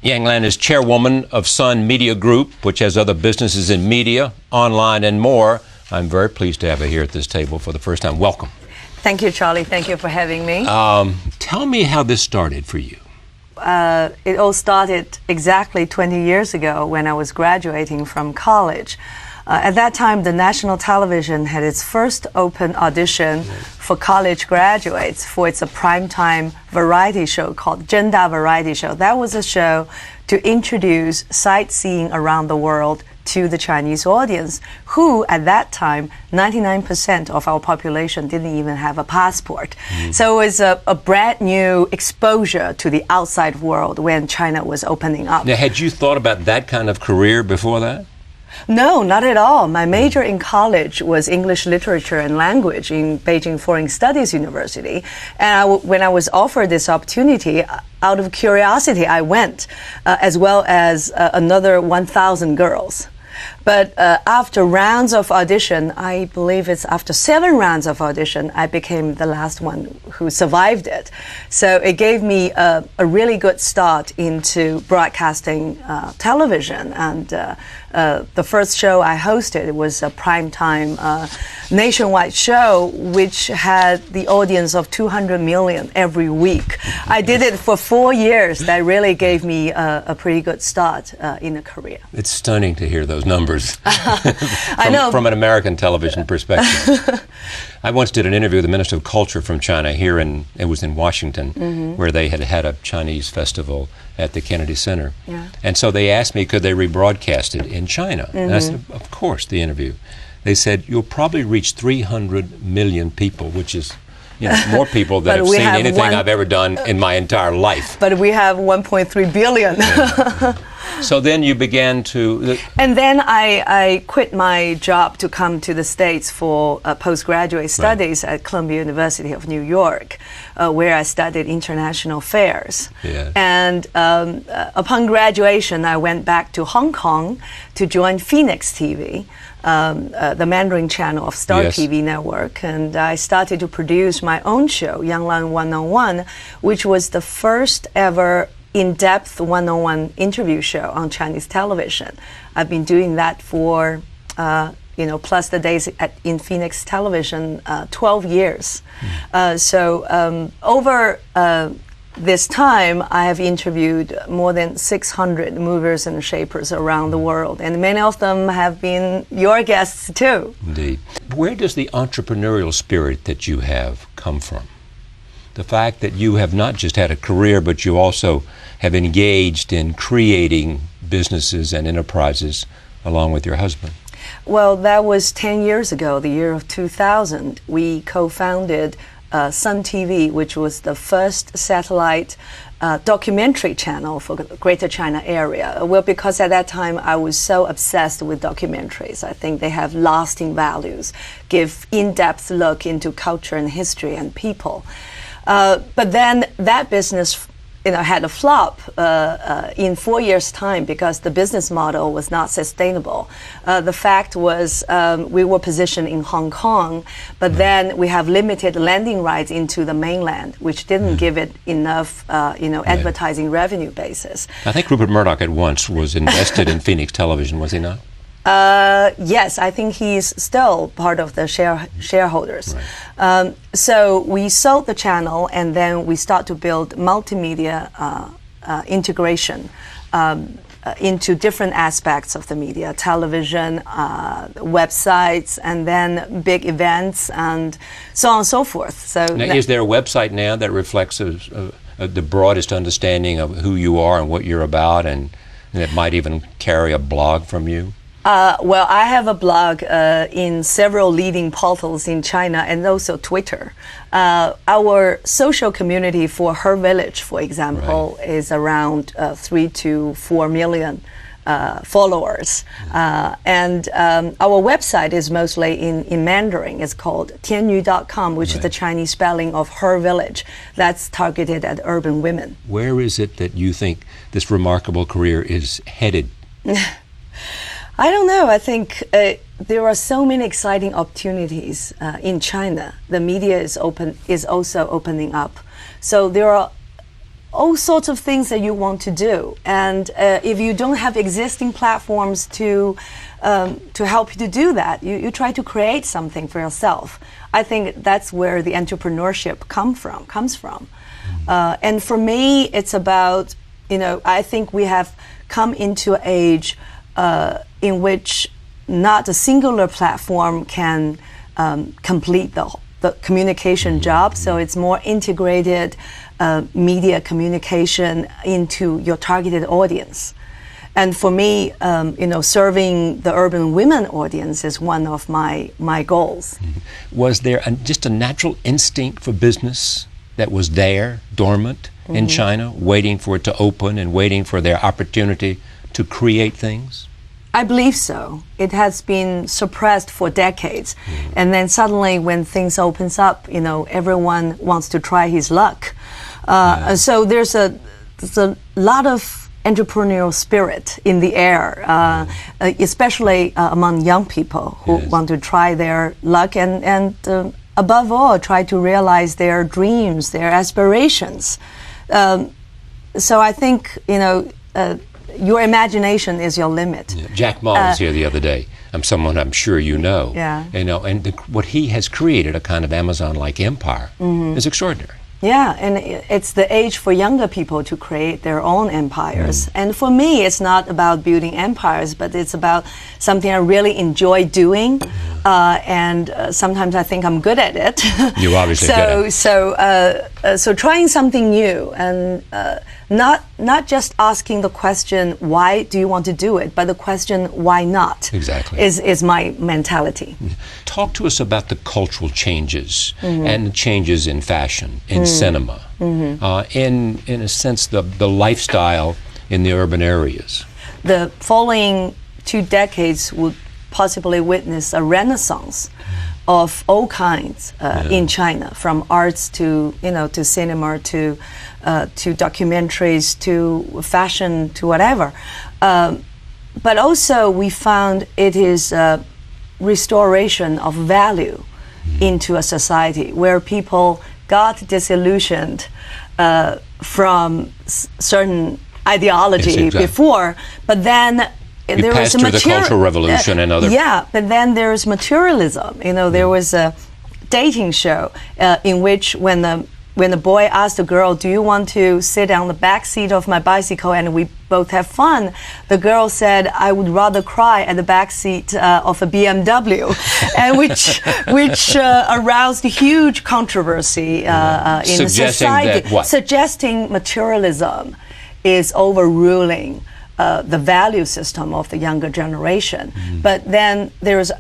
Yang Lan is chairwoman of Sun Media Group, which has other businesses in media, online, and more. I'm very pleased to have her here at this table for the first time. Welcome. Thank you, Charlie. Thank you for having me. Tell me how this started for you. It all started exactly 20 years ago when I was graduating from college. At that time, the national television had its first open audition for college graduates for its primetime variety show called 真的 Variety Show. That was a show to introduce sightseeing around the world to the Chinese audience, who at that time, 99% of our population didn't even have a passport. So it was a brand new exposure to the outside world when China was opening up. Now, had you thought about that kind of career before that? No, not at all. My major in college was English literature and language in Beijing Foreign Studies University. And when I was offered this opportunity, out of curiosity, I went, as well as another 1,000 girls. But after rounds of audition, I believe it's after 7 rounds of audition, I became the last one who survived it. So it gave me a really good start into broadcasting television. And the first show I hosted was a primetime nationwide show, which had the audience of 200 million every week. I did it for 4 years. That really gave me a pretty good start in a career. It's stunning to hear those numbers I know. From an American television perspective. I once did an interview with the Minister of Culture from China here it was in Washington, where they had a Chinese festival at the Kennedy Center. Yeah. And so they asked me, could they rebroadcast it in China? And I said, of course, the interview. They said, you'll probably reach 300 million people, which is more people than have seen anything I've ever done in my entire life. But we have 1.3 billion. Yeah. So then you began to... And then I quit my job to come to the States for postgraduate studies at Columbia University of New York, where I studied international affairs. Yeah. And upon graduation, I went back to Hong Kong to join Phoenix TV, the Mandarin channel of Star TV network. And I started to produce my own show, Yang Lan 101, which was the first ever in-depth one-on-one interview show on Chinese television. I've been doing that for, plus the days in Phoenix television, 12 years. So over this time, I have interviewed more than 600 movers and shapers around the world, and many of them have been your guests too. Indeed. Where does the entrepreneurial spirit that you have come from? The fact that you have not just had a career, but you also have engaged in creating businesses and enterprises along with your husband. Well, that was 10 years ago, the year of 2000. We co-founded Sun TV, which was the first satellite documentary channel for the Greater China area. Well, because at that time I was so obsessed with documentaries. I think they have lasting values, give in-depth look into culture and history and people. But then that business had a flop in 4 years' time because the business model was not sustainable. The fact was we were positioned in Hong Kong, but then we have limited landing rights into the mainland, which didn't give it enough, advertising revenue basis. I think Rupert Murdoch at once was invested in Phoenix Television, was he not? Yes, I think he's still part of the shareholders. Right. So we sold the channel, and then we start to build multimedia integration into different aspects of the media, television, websites, and then big events, and so on and so forth. So now, is there a website now that reflects the broadest understanding of who you are and what you're about, and that might even carry a blog from you? Well, I have a blog in several leading portals in China and also Twitter. Our social community for Her Village, for example, is around 3 to 4 million followers. And our website is mostly in Mandarin. It's called tianyu.com, which is the Chinese spelling of Her Village. That's targeted at urban women. Where is it that you think this remarkable career is headed? I don't know. I think there are so many exciting opportunities in China. The media is also opening up. So there are all sorts of things that you want to do. And if you don't have existing platforms to help you to do that, you try to create something for yourself. I think that's where the entrepreneurship comes from. And for me, it's about, I think we have come into an age in which not a singular platform can complete the communication job. So it's more integrated media communication into your targeted audience. And for me, serving the urban women audience is one of my goals. Was there just a natural instinct for business that was there, dormant in China, waiting for it to open and waiting for their opportunity to create things? I believe so. It has been suppressed for decades. And then suddenly when things opens up, everyone wants to try his luck. So there's a lot of entrepreneurial spirit in the air, especially among young people who want to try their luck and above all, try to realize their dreams, their aspirations. So I think, your imagination is your limit. Jack Ma was here the other day. Someone I'm sure you know. Yeah. And what he has created, a kind of Amazon-like empire, is extraordinary. Yeah, and it's the age for younger people to create their own empires. And for me, it's not about building empires, but it's about something I really enjoy doing. And sometimes I think I'm good at it. You're obviously good at it. So trying something new and not just asking the question, why do you want to do it, but the question, why not? Exactly. Is my mentality. Talk to us about the cultural changes and the changes in fashion, in cinema, in a sense, the lifestyle in the urban areas. The following 2 decades would possibly witness a renaissance of all kinds in China, from arts to to cinema to documentaries to fashion to whatever. But also we found it is a restoration of value into a society where people got disillusioned from certain ideology before, but then there was the Cultural Revolution and other. Yeah, but then there's materialism. There was a dating show in which when the boy asked the girl, "Do you want to sit on the back seat of my bicycle and we both have fun?" The girl said, "I would rather cry at the back seat of a BMW," and which aroused huge controversy in the society, suggesting materialism is overruling the value system of the younger generation. But then there's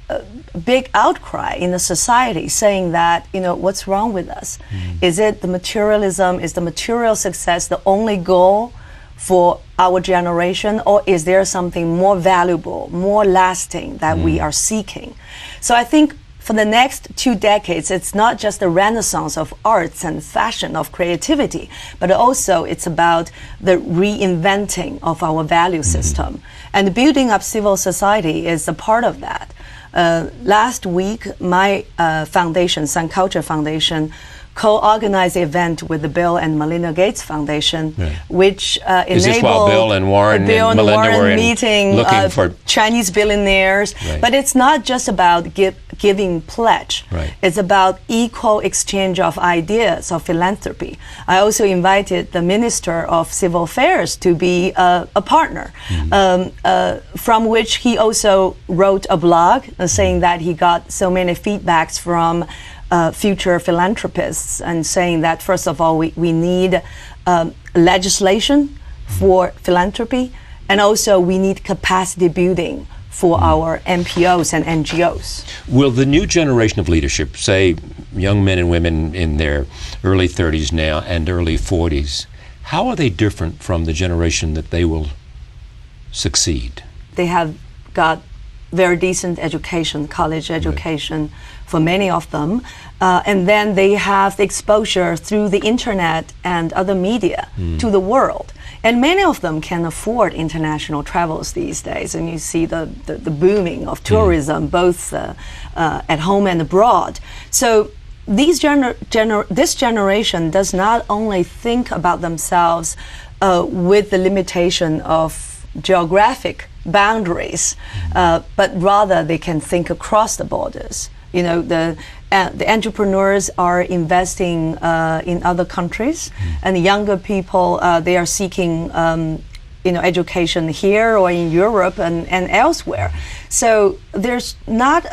a big outcry in the society saying that, what's wrong with us? Is it the materialism, is the material success the only goal for our generation, or is there something more valuable, more lasting that we are seeking? So I think for the next 2 decades, it's not just the renaissance of arts and fashion, of creativity, but also it's about the reinventing of our value system. And building up civil society is a part of that. Last week, my foundation, Sun Culture Foundation, co-organized an event with the Bill and Melinda Gates Foundation, which enabled Is this while Bill and Warren and Melinda were meeting looking for Chinese billionaires? But it's not just about giving pledge. It's about equal exchange of ideas, of philanthropy. I also invited the Minister of Civil Affairs to be a partner, from which he also wrote a blog saying that he got so many feedbacks from future philanthropists and saying that, first of all, we need legislation for philanthropy, and also we need capacity building for our NPOs and NGOs. Will the new generation of leadership, say young men and women in their early 30s now and early 40s, how are they different from the generation that they will succeed? They have got very decent education, college education for many of them. And then they have the exposure through the internet and other media to the world. And many of them can afford international travels these days. And you see the booming of tourism, both at home and abroad. So this generation does not only think about themselves with the limitation of geographic boundaries, but rather they can think across the borders. You know, the entrepreneurs are investing in other countries, and the younger people, they are seeking education here or in Europe and elsewhere. So there's not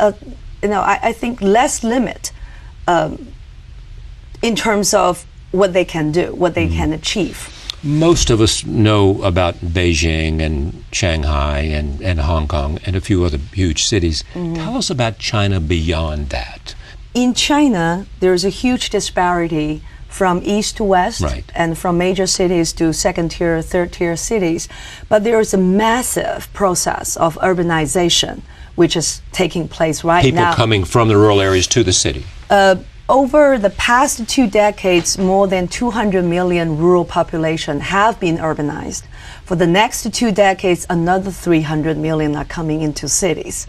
I think less limit in terms of what they can do, what they can achieve. Most of us know about Beijing and Shanghai and Hong Kong and a few other huge cities. Tell us about China beyond that. In China, there's a huge disparity from east to west, right, and from major cities to second-tier, third-tier cities. But there is a massive process of urbanization which is taking place right now. People coming from the rural areas to the city. Over the past 2 decades, more than 200 million rural population have been urbanized. For the next 2 decades, another 300 million are coming into cities.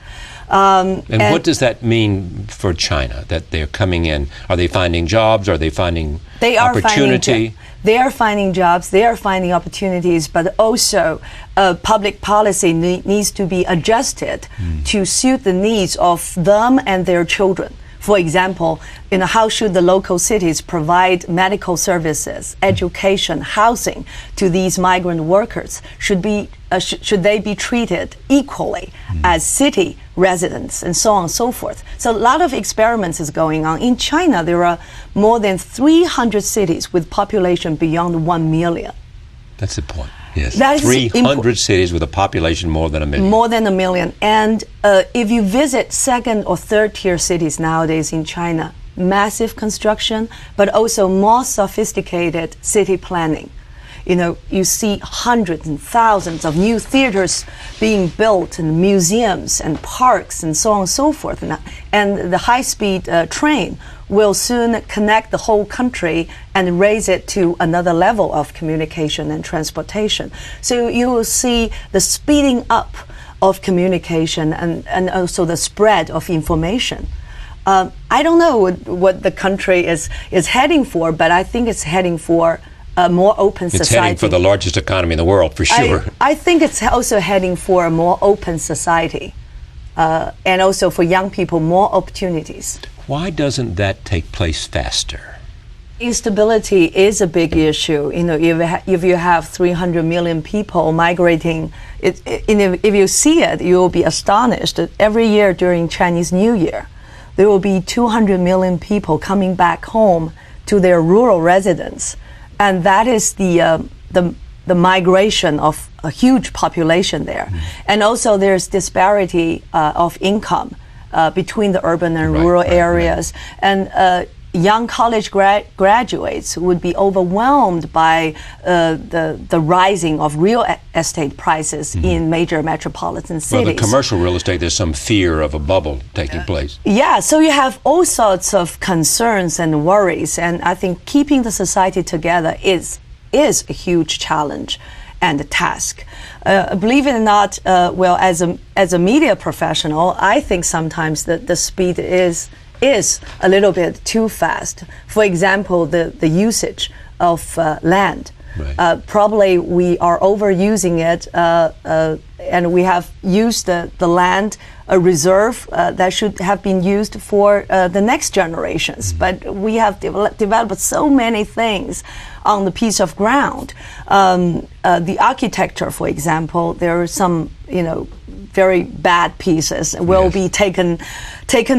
And what does that mean for China, that they're coming in? Are they finding jobs? Are they finding opportunity? They are finding jobs, they are finding opportunities, but also public policy needs to be adjusted to suit the needs of them and their children. For example, how should the local cities provide medical services, education, housing to these migrant workers? Should they be treated equally as city residents, and so on and so forth? So a lot of experiments is going on. In China, there are more than 300 cities with population beyond 1 million. That's the point. Yes, 300 cities with a population more than 1 million. More than 1 million. And if you visit second or third tier cities nowadays in China, massive construction, but also more sophisticated city planning. You see hundreds and thousands of new theaters being built, and museums and parks and so on and so forth. And the high-speed train will soon connect the whole country and raise it to another level of communication and transportation. So you will see the speeding up of communication and also the spread of information. I don't know what the country is heading for, but I think it's heading for a more open society. It's heading for the largest economy in the world, for sure. I think it's also heading for a more open society, and also for young people, more opportunities. Why doesn't that take place faster? Instability is a big issue. If you have 300 million people migrating, if you see it, you will be astonished that every year during Chinese New Year, there will be 200 million people coming back home to their rural residence. And that is the migration of a huge population there. And also there's disparity of income between the urban and rural areas. And young college graduates would be overwhelmed by the rising of real estate prices in major metropolitan cities. Well, the commercial real estate, there's some fear of a bubble taking place. Yeah, so you have all sorts of concerns and worries, and I think keeping the society together is a huge challenge and a task. Believe it or not, as a media professional, I think sometimes that the speed is a little bit too fast. For example, the usage of land. Right. Probably we are overusing it, and we have used the land, a reserve that should have been used for the next generations. But we have developed so many things on the piece of ground. The architecture, for example, there are some, very bad pieces will be taken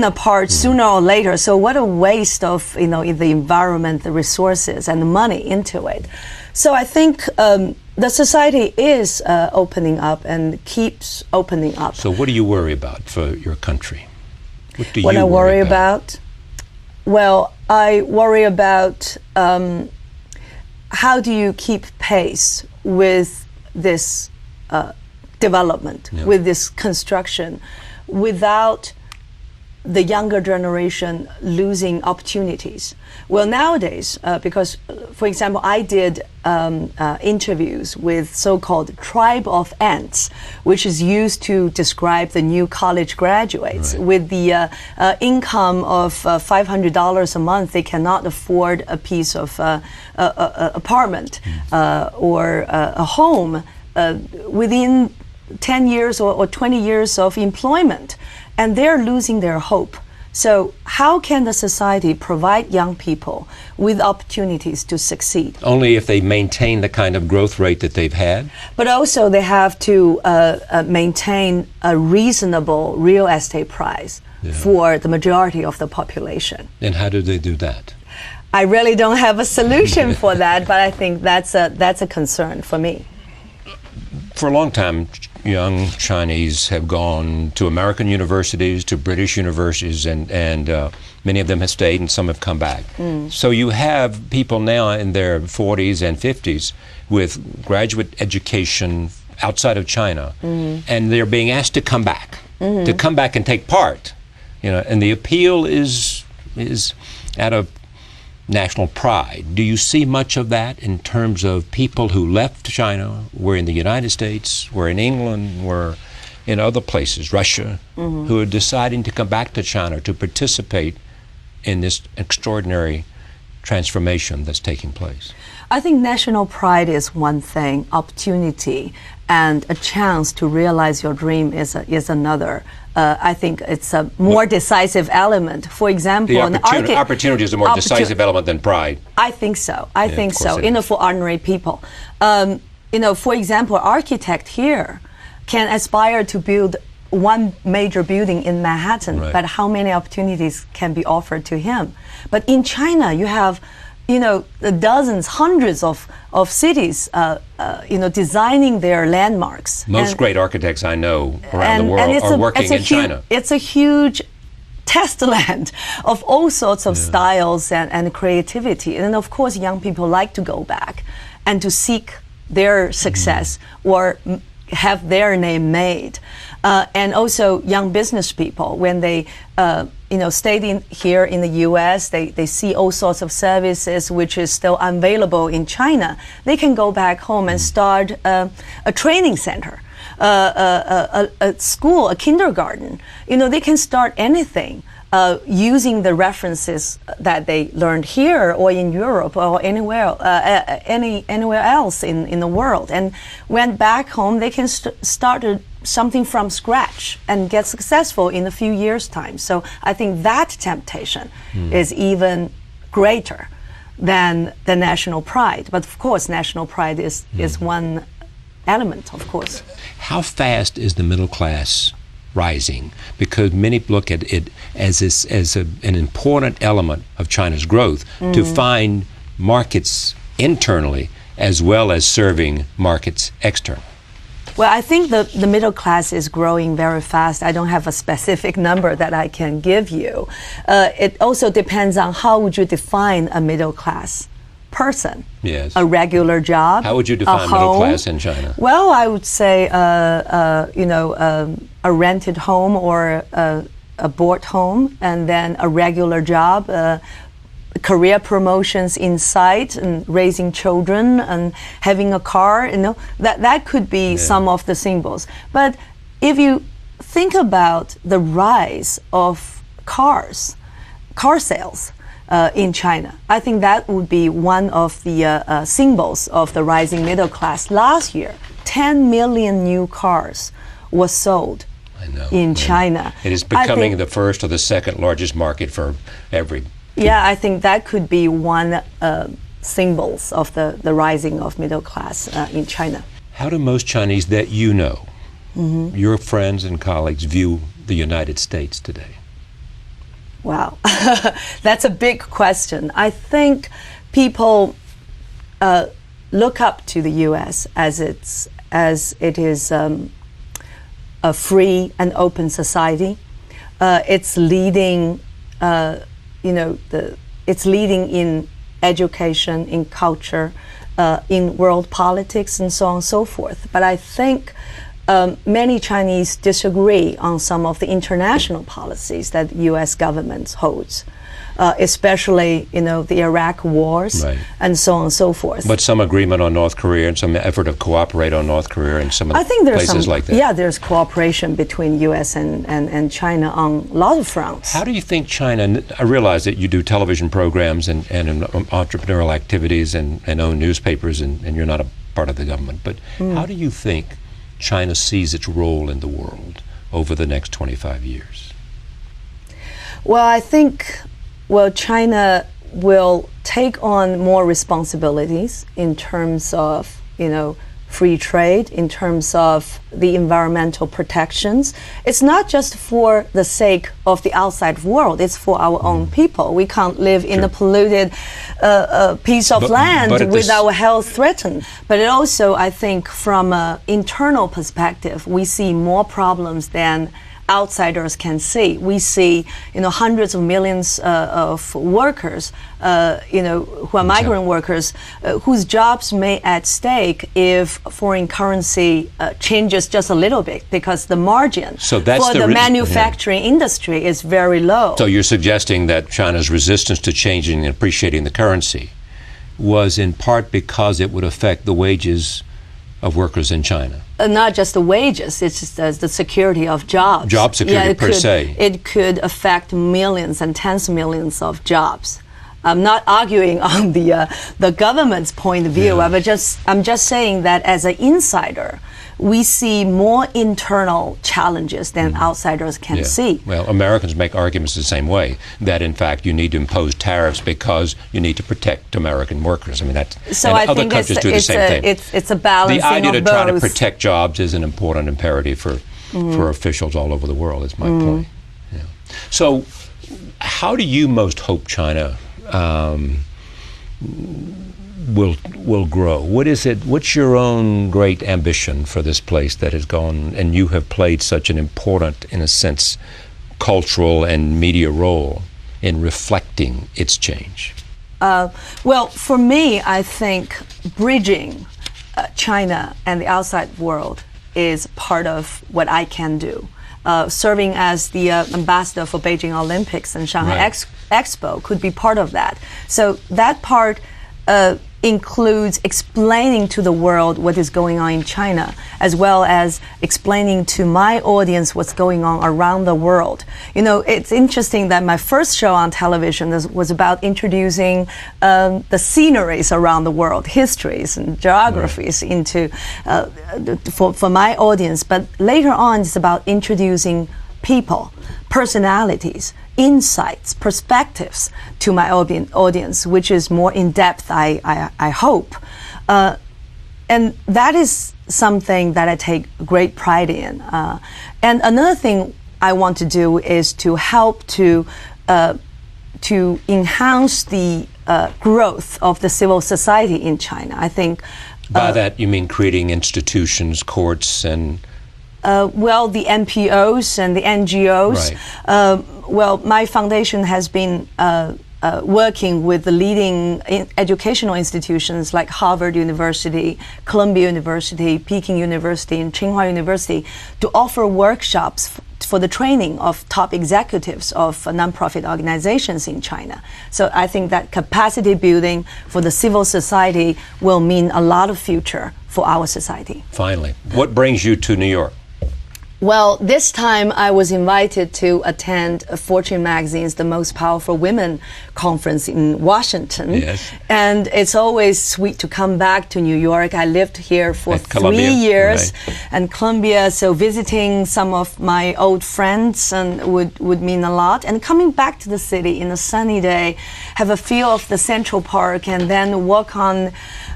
apart sooner or later. So what a waste of the environment, the resources, and the money into it. So I think the society is opening up and keeps opening up. So what do you worry about for your country? What I worry about? Well, I worry about how do you keep pace with this development, with this construction, without the younger generation losing opportunities? Well, nowadays, because, for example, I did interviews with so-called tribe of ants, which is used to describe the new college graduates. Right. With the income of $500 a month, they cannot afford a piece of apartment or a home within 10 years or 20 years of employment. And they're losing their hope. So how can the society provide young people with opportunities to succeed? Only if they maintain the kind of growth rate that they've had. But also they have to maintain a reasonable real estate price for the majority of the population. And how do they do that? I really don't have a solution for that, but I think that's a concern for me. For a long time, young Chinese have gone to American universities, to British universities, and many of them have stayed and some have come back. So you have people now in their 40s and 50s with graduate education outside of China, and they're being asked to come back and take part. And the appeal is out of national pride. Do you see much of that in terms of people who left China, were in the United States, were in England, were in other places, Russia, who are deciding to come back to China to participate in this extraordinary transformation that's taking place? I think national pride is one thing, opportunity and a chance to realize your dream is another. I think it's a more decisive element. For example, the opportunity is a more decisive element than pride. I think so. I think so. For ordinary people, for example, architect here can aspire to build one major building in Manhattan, but how many opportunities can be offered to him? But in China, you have dozens, hundreds of cities, designing their landmarks. Most great architects I know around the world are working in China. It's a huge test land of all sorts of styles and creativity. And of course, young people like to go back and to seek their success or have their name made. And also young business people, when they stayed here in the U.S., they see all sorts of services which is still available in China. They can go back home and start a training center, a school, a kindergarten. They can start anything using the references that they learned here or in Europe or anywhere else in the world. And when back home, they can start something from scratch and get successful in a few years' time. So I think that temptation is even greater than the national pride. But of course, national pride is one element, of course. How fast is the middle class rising? Because many look at it as an important element of China's growth to find markets internally as well as serving markets externally. Well, I think the middle class is growing very fast. I don't have a specific number that I can give you. It also depends on how would you define a middle class person. Yes. A regular job. How would you define middle class in China? Well, I would say a rented home or a bought home, and then a regular job. Career promotions inside and raising children and having a car, that could be some of the symbols. But if you think about the rise of car sales in China, I think that would be one of the symbols of the rising middle class. Last year, 10 million new cars were sold in China. It is becoming the first or the second largest market for every. Yeah, I think that could be one symbols of the rising of middle class in China. How do most Chinese that you know, your friends and colleagues, view the United States today? Wow, that's a big question. I think people look up to the U.S. as it is a free and open society. It's leading. It's leading in education, in culture, in world politics, and so on and so forth. But I think many Chinese disagree on some of the international policies that the U.S. government holds, especially, the Iraq wars and so on and so forth. But some agreement on North Korea and some effort to cooperate on North Korea and some of the places like that. Yeah, there's cooperation between U.S. and China on a lot of fronts. How do you think China, I realize that you do television programs and entrepreneurial activities and own newspapers and you're not a part of the government, but how do you think China sees its role in the world over the next 25 years? Well, I think China will take on more responsibilities in terms of, free trade, in terms of the environmental protections. It's not just for the sake of the outside world, it's for our own people. We can't live in a polluted piece of land with our health threatened. But it also, I think, from an internal perspective, we see more problems than outsiders can see. We see, hundreds of millions of workers, who are migrant workers, whose jobs may at stake if foreign currency changes just a little bit, because the margin for the manufacturing industry is very low. So you're suggesting that China's resistance to changing and appreciating the currency was in part because it would affect the wages of workers in China? Not just the wages, it's just the security of jobs. Job security per se. It could affect millions and tens of millions of jobs. I'm not arguing on the government's point of view. I'm just saying that as an insider, we see more internal challenges than outsiders can see. Well, Americans make arguments the same way, that in fact you need to impose tariffs because you need to protect American workers. I mean, other countries do the same thing. It's a balancing of both. The idea to try to protect jobs is an important imperative for officials all over the world, is my point. Yeah. So how do you most hope China will grow? What is it? What's your own great ambition for this place that has gone, and you have played such an important, in a sense, cultural and media role in reflecting its change? Well, for me, I think bridging China and the outside world is part of what I can do. Serving as the ambassador for Beijing Olympics and Shanghai Expo could be part of that. So that part includes explaining to the world what is going on in China, as well as explaining to my audience what's going on around the world. It's interesting that my first show on television was about introducing the sceneries around the world, histories and geographies into for my audience. But later on, it's about introducing people, personalities, insights, perspectives to my audience, which is more in depth, I hope. And that is something that I take great pride in. And another thing I want to do is to help to enhance the growth of the civil society in China. I think. By that you mean creating institutions, courts, and. The NPOs and the NGOs. Right. My foundation has been working with the leading educational institutions like Harvard University, Columbia University, Peking University, and Tsinghua University to offer workshops for the training of top executives of nonprofit organizations in China. So I think that capacity building for the civil society will mean a lot of future for our society. Finally, what brings you to New York? Well, this time I was invited to attend Fortune Magazine's The Most Powerful Women conference in Washington. Yes. And it's always sweet to come back to New York. I lived here for 3 years and Columbia, so visiting some of my old friends would mean a lot. And coming back to the city in a sunny day, have a feel of the Central Park, and then walk on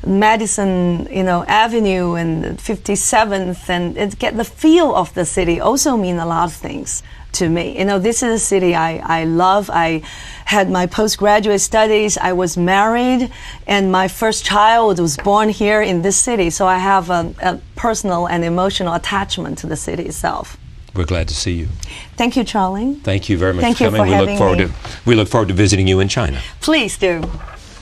Madison, Avenue and 57th, and get the feel of the city also mean a lot of things to me. This is a city I love. I had my postgraduate studies. I was married, and my first child was born here in this city. So I have a personal and emotional attachment to the city itself. We're glad to see you. Thank you, Charlie. Thank you very much for coming. We look forward to visiting you in China. Please do.